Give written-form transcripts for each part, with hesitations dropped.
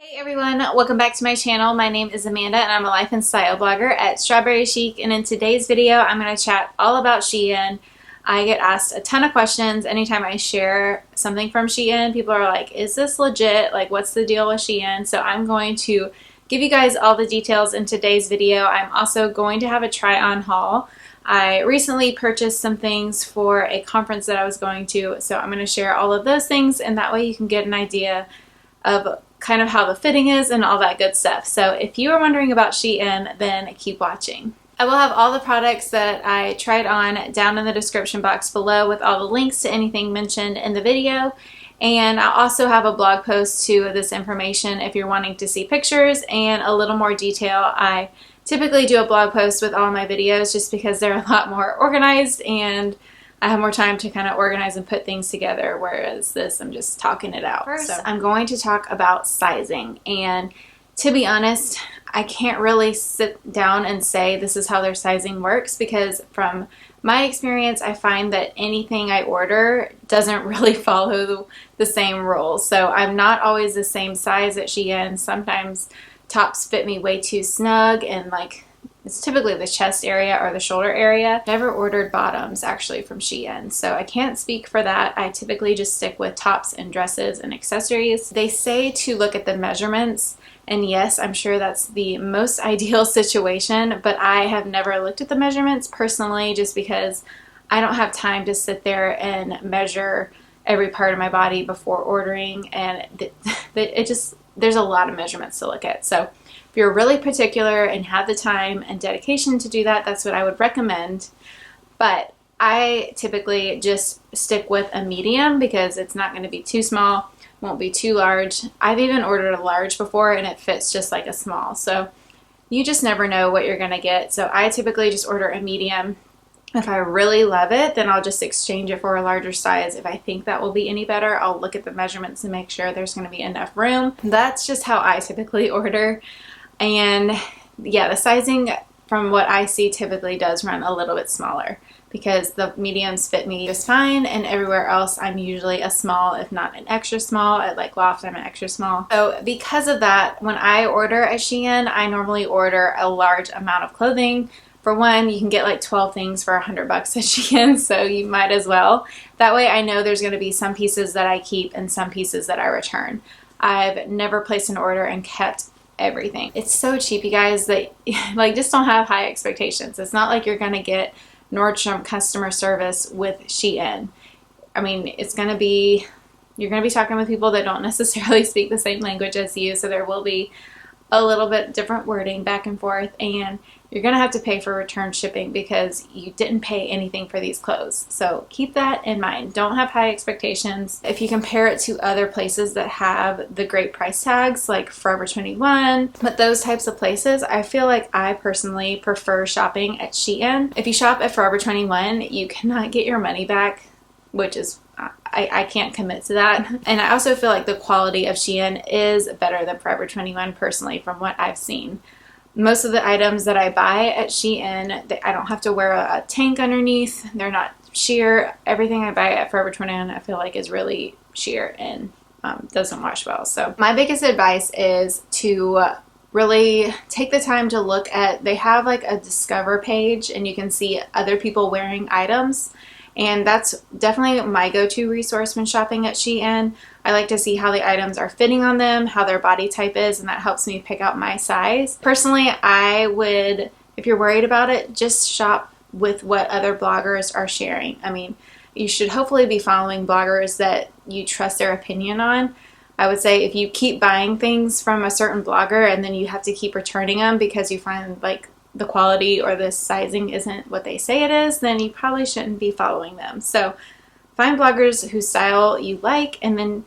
Hey everyone, welcome back to my channel. My name is Amanda and I'm a life and style blogger at Strawberry Chic, and in today's video I'm going to chat all about Shein. I get asked a ton of questions anytime I share something from Shein. People are like, is this legit? Like, what's the deal with Shein? So I'm going to give you guys all the details in today's video. I'm also going to have a try on haul. I recently purchased some things for a conference that I was going to, so I'm going to share all of those things, and that way you can get an idea of kind of how the fitting is and all that good stuff. So if you are wondering about Shein, then keep watching. I will have all the products that I tried on down in the description box below with all the links to anything mentioned in the video. And I'll also have a blog post to this information if you're wanting to see pictures and a little more detail. I typically do a blog post with all my videos just because they're a lot more organized and I have more time to kind of organize and put things together, whereas this, I'm just talking it out. First, I'm going to talk about sizing, and to be honest, I can't really sit down and say this is how their sizing works, because from my experience, I find that anything I order doesn't really follow the same rules. So I'm not always the same size at Shein. Sometimes tops fit me way too snug, and like, it's typically the chest area or the shoulder area. Never ordered bottoms actually from Shein, so I can't speak for that. I typically just stick with tops and dresses and accessories. They say to look at the measurements, and yes, I'm sure that's the most ideal situation, but I have never looked at the measurements personally just because I don't have time to sit there and measure every part of my body before ordering, and there's a lot of measurements to look at. So if you're really particular and have the time and dedication to do that, that's what I would recommend. But I typically just stick with a medium because it's not going to be too small, won't be too large. I've even ordered a large before and it fits just like a small. So you just never know what you're going to get. So I typically just order a medium. If I really love it, then I'll just exchange it for a larger size. If I think that will be any better, I'll look at the measurements and make sure there's going to be enough room. That's just how I typically order. And yeah, the sizing from what I see typically does run a little bit smaller because the mediums fit me just fine, and everywhere else I'm usually a small, if not an extra small. At like Loft, I'm an extra small. So because of that, when I order at Shein, I normally order a large amount of clothing. For one, you can get like 12 things for $100 at Shein, so you might as well. That way I know there's going to be some pieces that I keep and some pieces that I return. I've never placed an order and kept everything. It's so cheap, you guys, that like, just don't have high expectations. It's not like you're going to get Nordstrom customer service with Shein. I mean, you're going to be talking with people that don't necessarily speak the same language as you, so there will be a little bit different wording back and forth, and you're going to have to pay for return shipping because you didn't pay anything for these clothes. So keep that in mind. Don't have high expectations. If you compare it to other places that have the great price tags like Forever 21, but those types of places, I feel like I personally prefer shopping at Shein. If you shop at Forever 21, you cannot get your money back, which is I can't commit to that. And I also feel like the quality of Shein is better than Forever 21 personally from what I've seen. Most of the items that I buy at Shein, I don't have to wear a tank underneath. They're not sheer. Everything I buy at Forever 21 I feel like is really sheer and doesn't wash well. So my biggest advice is to really take the time to look at, they have like a discover page and you can see other people wearing items. And that's definitely my go-to resource when shopping at Shein. I like to see how the items are fitting on them, how their body type is, and that helps me pick out my size. Personally, I would, if you're worried about it, just shop with what other bloggers are sharing. I mean, you should hopefully be following bloggers that you trust their opinion on. I would say if you keep buying things from a certain blogger and then you have to keep returning them because you find like the quality or the sizing isn't what they say it is, then you probably shouldn't be following them. So find bloggers whose style you like and then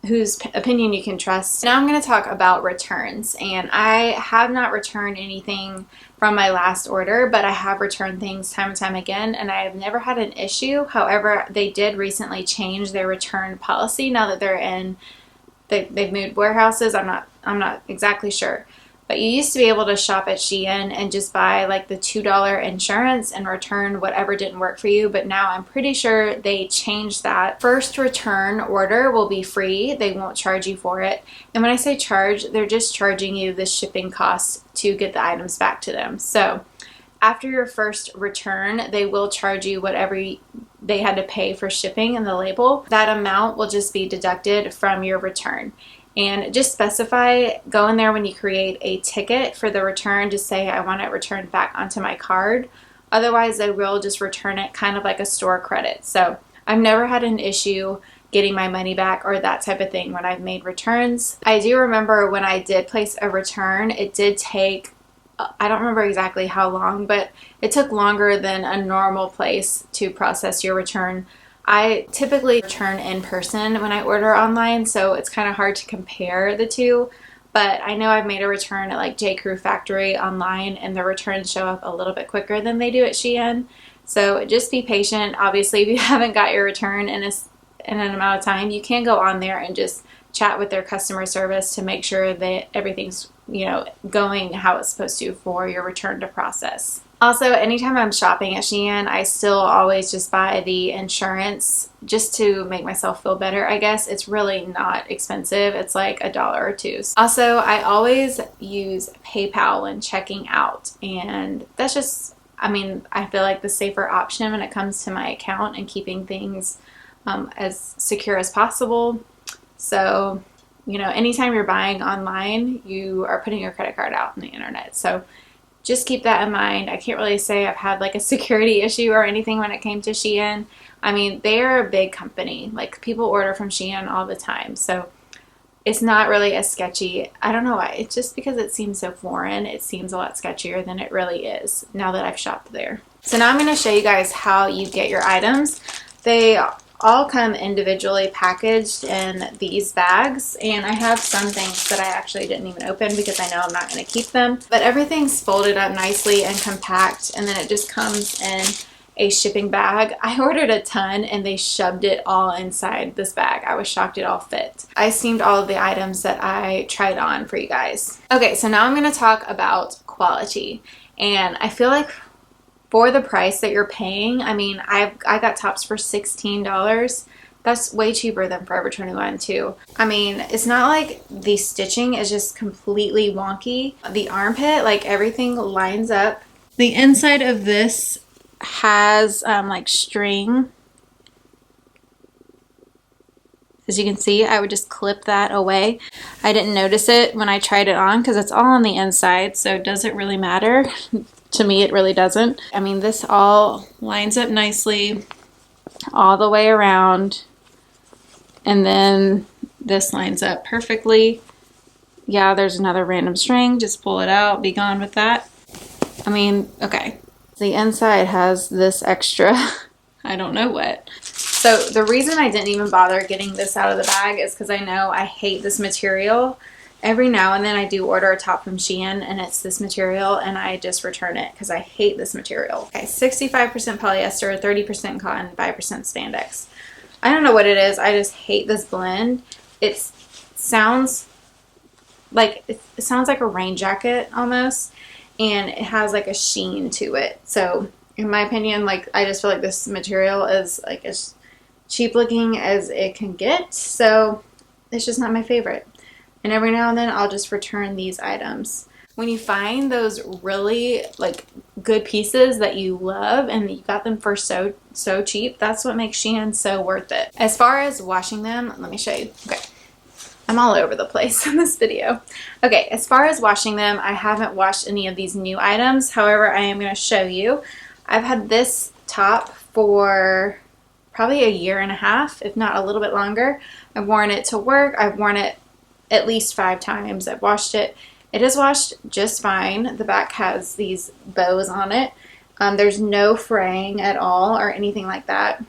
whose opinion you can trust. Now I'm going to talk about returns, and I have not returned anything from my last order, but I have returned things time and time again, and I have never had an issue. However, they did recently change their return policy now that they've moved warehouses. I'm not exactly sure. But you used to be able to shop at Shein and just buy like the $2 insurance and return whatever didn't work for you. But now I'm pretty sure they changed that. First return order will be free. They won't charge you for it. And when I say charge, they're just charging you the shipping costs to get the items back to them. So after your first return, they will charge you whatever they had to pay for shipping and the label. That amount will just be deducted from your return. And just specify, go in there when you create a ticket for the return, just say I want it returned back onto my card. Otherwise, they will just return it kind of like a store credit. So I've never had an issue getting my money back or that type of thing when I've made returns. I do remember when I did place a return, it did take, I don't remember exactly how long, but it took longer than a normal place to process your return. I typically return in person when I order online, so it's kind of hard to compare the two. But I know I've made a return at like J.Crew Factory online, and the returns show up a little bit quicker than they do at Shein. So just be patient. Obviously, if you haven't got your return in an amount of time, you can go on there and just chat with their customer service to make sure that everything's, going how it's supposed to for your return to process. Also, anytime I'm shopping at Shein, I still always just buy the insurance just to make myself feel better, I guess. It's really not expensive. It's like $1 or $2. Also, I always use PayPal when checking out, and that's just, I feel like the safer option when it comes to my account and keeping things as secure as possible. So, anytime you're buying online, you are putting your credit card out on the internet. So just keep that in mind. I can't really say I've had like a security issue or anything when it came to Shein. They are a big company. Like, people order from Shein all the time. So it's not really as sketchy. I don't know why. It's just because it seems so foreign. It seems a lot sketchier than it really is now that I've shopped there. So now I'm going to show you guys how you get your items. They all come individually packaged in these bags, and I have some things that I actually didn't even open because I know I'm not going to keep them, but everything's folded up nicely and compact, and then it just comes in a shipping bag. I ordered a ton and they shoved it all inside this bag. I was shocked it all fit. I steamed all of the items that I tried on for you guys. Okay, so now I'm going to talk about quality, and I feel like for the price that you're paying, I got tops for $16. That's way cheaper than Forever 21 too. It's not like the stitching is just completely wonky. The armpit, like, everything lines up. The inside of this has like string. As you can see, I would just clip that away. I didn't notice it when I tried it on because it's all on the inside, so does it really matter? To me, it really doesn't. This all lines up nicely all the way around. And then this lines up perfectly. Yeah, there's another random string. Just pull it out, be gone with that. Okay. The inside has this extra, I don't know what. So the reason I didn't even bother getting this out of the bag is because I know I hate this material. Every now and then I do order a top from Shein and it's this material, and I just return it because I hate this material. Okay, 65% polyester, 30% cotton, 5% spandex. I don't know what it is. I just hate this blend. It sounds like a rain jacket almost, and it has like a sheen to it. So in my opinion, I just feel like this material is like as cheap looking as it can get. So it's just not my favorite. And every now and then I'll just return these items. When you find those really good pieces that you love and you got them for so cheap, that's what makes Shein so worth it. As far as washing them, let me show you. Okay, I'm all over the place in this video. Okay, as far as washing them, I haven't washed any of these new items. However, I am going to show you. I've had this top for probably a year and a half, if not a little bit longer. I've worn it to work. I've worn it at least 5 times. I've washed it. It is washed just fine. The back has these bows on it. There's no fraying at all or anything like that.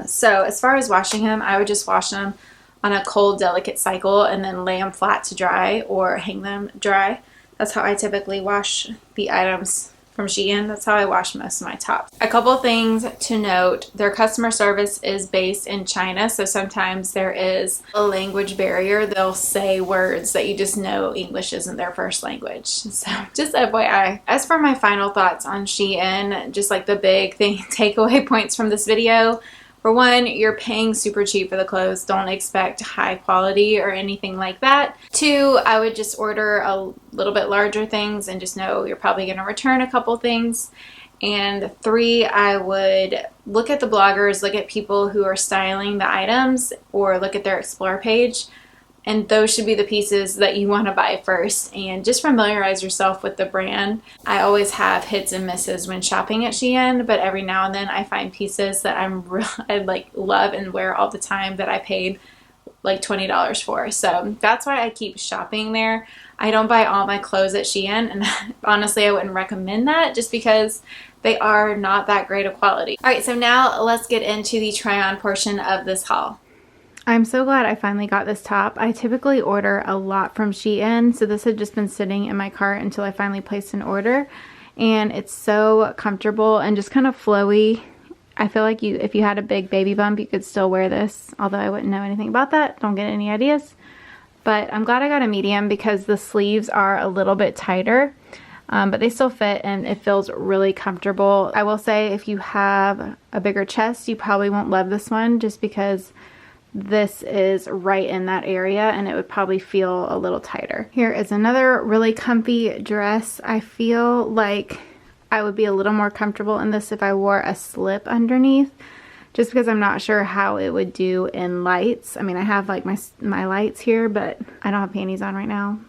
So as far as washing them, I would just wash them on a cold, delicate cycle and then lay them flat to dry or hang them dry. That's how I typically wash the items from Shein. That's how I wash most of my tops. A couple things to note. Their customer service is based in China, so sometimes there is a language barrier. They'll say words that you just know English isn't their first language. So just FYI. As for my final thoughts on Shein, just like the big thing, takeaway points from this video. For one, you're paying super cheap for the clothes. Don't expect high quality or anything like that. Two, I would just order a little bit larger things and just know you're probably going to return a couple things. And three, I would look at the bloggers, look at people who are styling the items, or look at their Explore page. And those should be the pieces that you want to buy first, and just familiarize yourself with the brand. I always have hits and misses when shopping at Shein, but every now and then I find pieces that I like love and wear all the time that I paid like $20 for. So that's why I keep shopping there. I don't buy all my clothes at Shein, and honestly I wouldn't recommend that just because they are not that great of quality. Alright, so now let's get into the try on portion of this haul. I'm so glad I finally got this top. I typically order a lot from Shein, so this had just been sitting in my cart until I finally placed an order. And it's so comfortable and just kind of flowy. I feel like if you had a big baby bump, you could still wear this, although I wouldn't know anything about that. Don't get any ideas. But I'm glad I got a medium because the sleeves are a little bit tighter, but they still fit and it feels really comfortable. I will say if you have a bigger chest, you probably won't love this one just because this is right in that area and it would probably feel a little tighter. Here is another really comfy dress. I feel like I would be a little more comfortable in this if I wore a slip underneath, just because I'm not sure how it would do in lights. I mean, I have like my lights here, but I don't have panties on right now.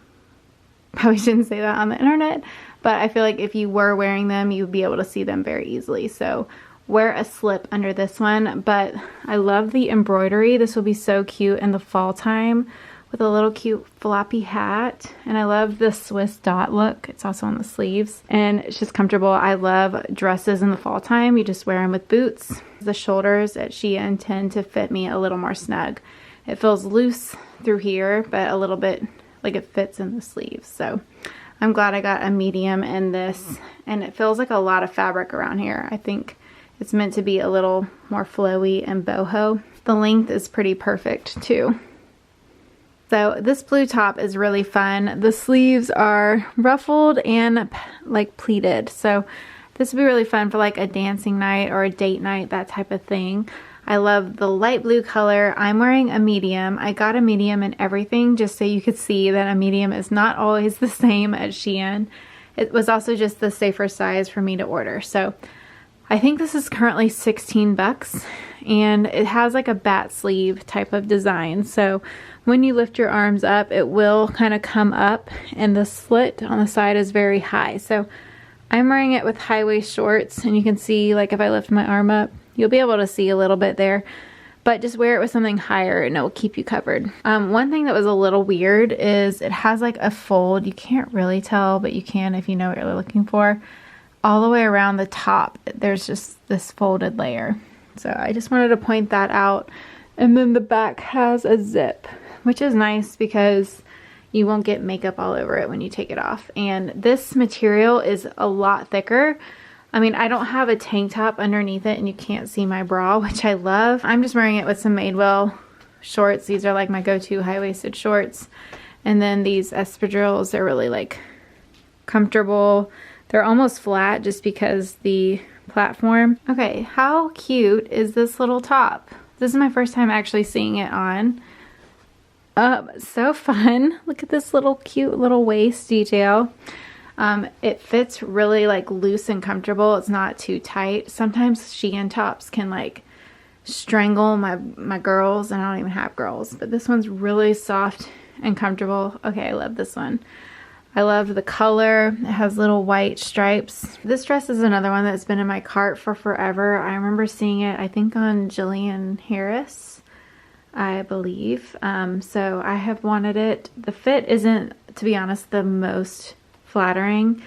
Probably shouldn't say that on the internet, but I feel like if you were wearing them, you would be able to see them very easily. So wear a slip under this one. But I love the embroidery. This will be so cute in the fall time with a little cute floppy hat. And I love the Swiss dot look. It's also on the sleeves and it's just comfortable. I love dresses in the fall time. You just wear them with boots. The shoulders at Shein tend to fit me a little more snug. It feels loose through here, but a little bit like it fits in the sleeves. So I'm glad I got a medium in this, and it feels like a lot of fabric around here. I think it's meant to be a little more flowy and boho. The length is pretty perfect too. So this blue top is really fun. The sleeves are ruffled and like pleated. So this would be really fun for like a dancing night or a date night, that type of thing. I love the light blue color. I'm wearing a medium. I got a medium in everything just so you could see that a medium is not always the same at Shein. It was also just the safer size for me to order. So I think this is currently 16 bucks, and it has like a bat sleeve type of design. So when you lift your arms up, it will kind of come up, and the slit on the side is very high. So I'm wearing it with high waist shorts, and you can see like if I lift my arm up, you'll be able to see a little bit there. But just wear it with something higher and it will keep you covered. One thing that was a little weird is it has like a fold. You can't really tell, but you can if you know what you're looking for. All the way around the top, there's just this folded layer. So I just wanted to point that out. And then the back has a zip, which is nice because you won't get makeup all over it when you take it off. And this material is a lot thicker. I mean, I don't have a tank top underneath it and you can't see my bra, which I love. I'm just wearing it with some Madewell shorts. These are like my go-to high-waisted shorts. And then these espadrilles, they're really like comfortable. They're almost flat just because the platform. Okay, how cute is this little top? This is my first time actually seeing it on. So fun. Look at this little cute little waist detail. It fits really like loose and comfortable. It's not too tight. Sometimes Shein tops can like strangle my girls, and I don't even have girls, but this one's really soft and comfortable. Okay, I love this one. I love the color. It has little white stripes. This dress is another one that's been in my cart for forever. I remember seeing it, I think on Jillian Harris, I believe. So I have wanted it. The fit isn't, to be honest, the most flattering.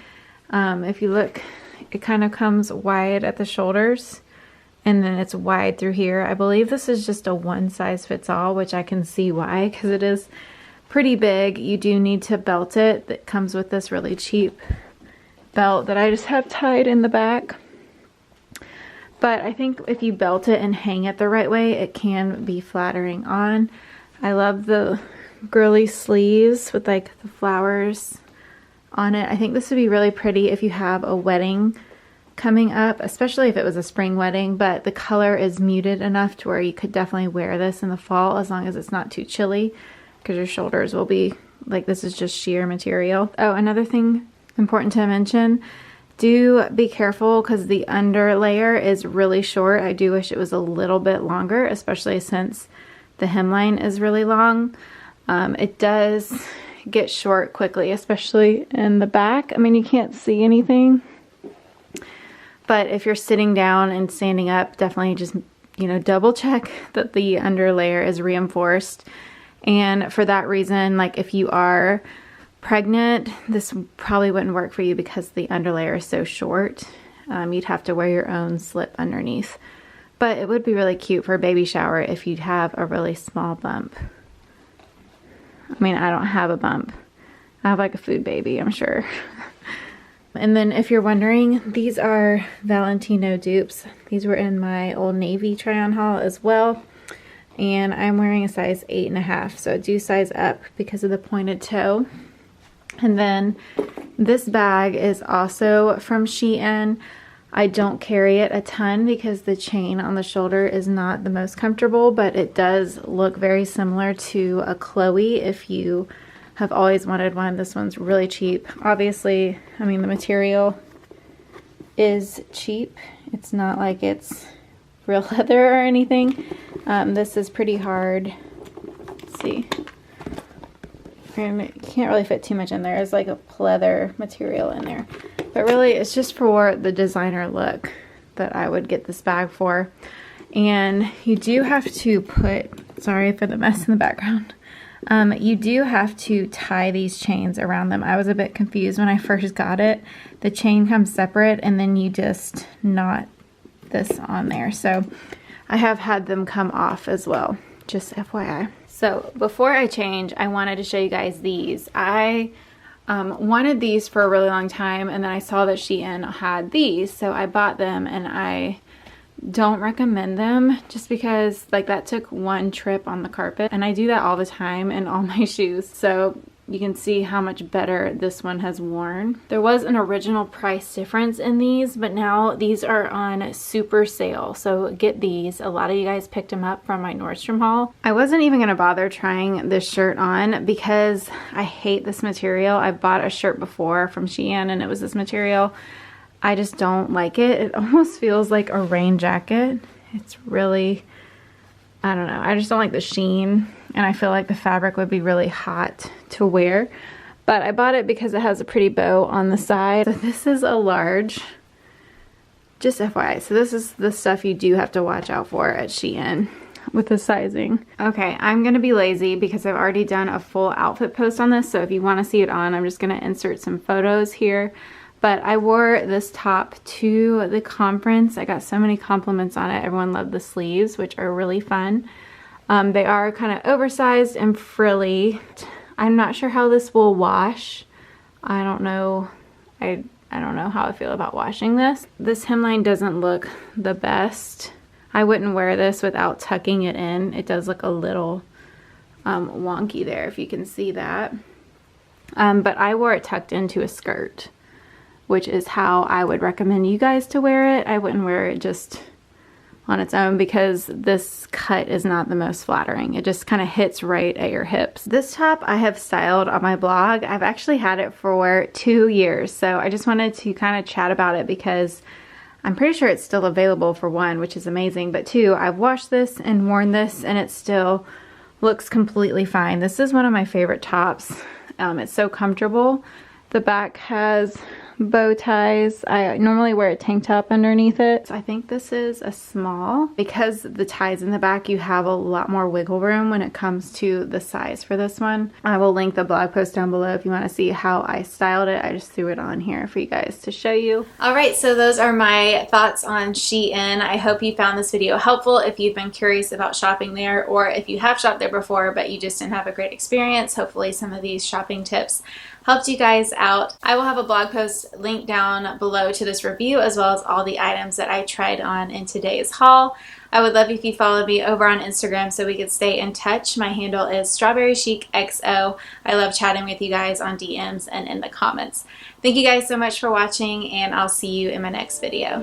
If you look, it kind of comes wide at the shoulders and then it's wide through here. I believe this is just a one size fits all, which I can see why, because it is pretty big. You do need to belt it. That comes with this really cheap belt that I just have tied in the back. But I think if you belt it and hang it the right way, it can be flattering on. I love the girly sleeves with like the flowers on it. I think this would be really pretty if you have a wedding coming up, especially if it was a spring wedding, but the color is muted enough to where you could definitely wear this in the fall as long as it's not too chilly, because your shoulders will be like, this is just sheer material. Oh, another thing important to mention, do be careful because the under layer is really short. I do wish it was a little bit longer, especially since the hemline is really long. It does get short quickly, especially in the back. I mean, you can't see anything, but if you're sitting down and standing up, definitely just, you know, double check that the under layer is reinforced. And for that reason, like if you are pregnant, this probably wouldn't work for you because the underlayer is so short. You'd have to wear your own slip underneath. But it would be really cute for a baby shower if you'd have a really small bump. I mean, I don't have a bump. I have like a food baby, I'm sure. And then if you're wondering, these are Valentino dupes. These were in my Old Navy try-on haul as well. And I'm wearing a size 8.5, so I do size up because of the pointed toe. And then this bag is also from Shein. I don't carry it a ton because the chain on the shoulder is not the most comfortable, but it does look very similar to a Chloe if you have always wanted one. This one's really cheap. Obviously, I mean, the material is cheap. It's not like it's real leather or anything. This is pretty hard. Let's see. And it can't really fit too much in there. It's like a pleather material in there. But really, it's just for the designer look that I would get this bag for. And you do have to put, sorry for the mess in the background. You do have to tie these chains around them. I was a bit confused when I first got it. The chain comes separate and then you just knot this on there. So I have had them come off as well, just FYI. So before I change, I wanted to show you guys these. I wanted these for a really long time, and then I saw that Shein had these, so I bought them, and I don't recommend them just because like that took one trip on the carpet, and I do that all the time in all my shoes. So you can see how much better this one has worn. There was an original price difference in these, but now these are on super sale. So get these. A lot of you guys picked them up from my Nordstrom haul. I wasn't even gonna bother trying this shirt on because I hate this material. I bought a shirt before from Shein and it was this material. I just don't like it. It almost feels like a rain jacket. It's really, I don't know. I just don't like the sheen, and I feel like the fabric would be really hot to wear. But I bought it because it has a pretty bow on the side. So this is a large, just FYI. So this is the stuff you do have to watch out for at Shein with the sizing. Okay, I'm gonna be lazy because I've already done a full outfit post on this. So if you wanna see it on, I'm just gonna insert some photos here. But I wore this top to the conference. I got so many compliments on it. Everyone loved the sleeves, which are really fun. They are kind of oversized and frilly. I'm not sure how this will wash. I don't know. I don't know how I feel about washing this. This hemline doesn't look the best. I wouldn't wear this without tucking it in. It does look a little wonky there, if you can see that. But I wore it tucked into a skirt, which is how I would recommend you guys to wear it. I wouldn't wear it just on its own because this cut is not the most flattering. It just kind of hits right at your hips. This top I have styled on my blog. I've actually had it for 2 years, so I just wanted to kind of chat about it because I'm pretty sure it's still available, for one, which is amazing, but two, I've washed this and worn this and it still looks completely fine. This is one of my favorite tops. It's so comfortable. The back has bow ties. I normally wear a tank top underneath it. So I think this is a small. Because the ties in the back, you have a lot more wiggle room when it comes to the size for this one. I will link the blog post down below if you want to see how I styled it. I just threw it on here for you guys to show you. Alright, so those are my thoughts on Shein. I hope you found this video helpful if you've been curious about shopping there, or if you have shopped there before but you just didn't have a great experience. Hopefully some of these shopping tips helped you guys out. I will have a blog post just link down below to this review, as well as all the items that I tried on in today's haul. I would love if you followed me over on Instagram so we could stay in touch. My handle is StrawberryChicXO. I love chatting with you guys on DMs and in the comments. Thank you guys so much for watching, and I'll see you in my next video.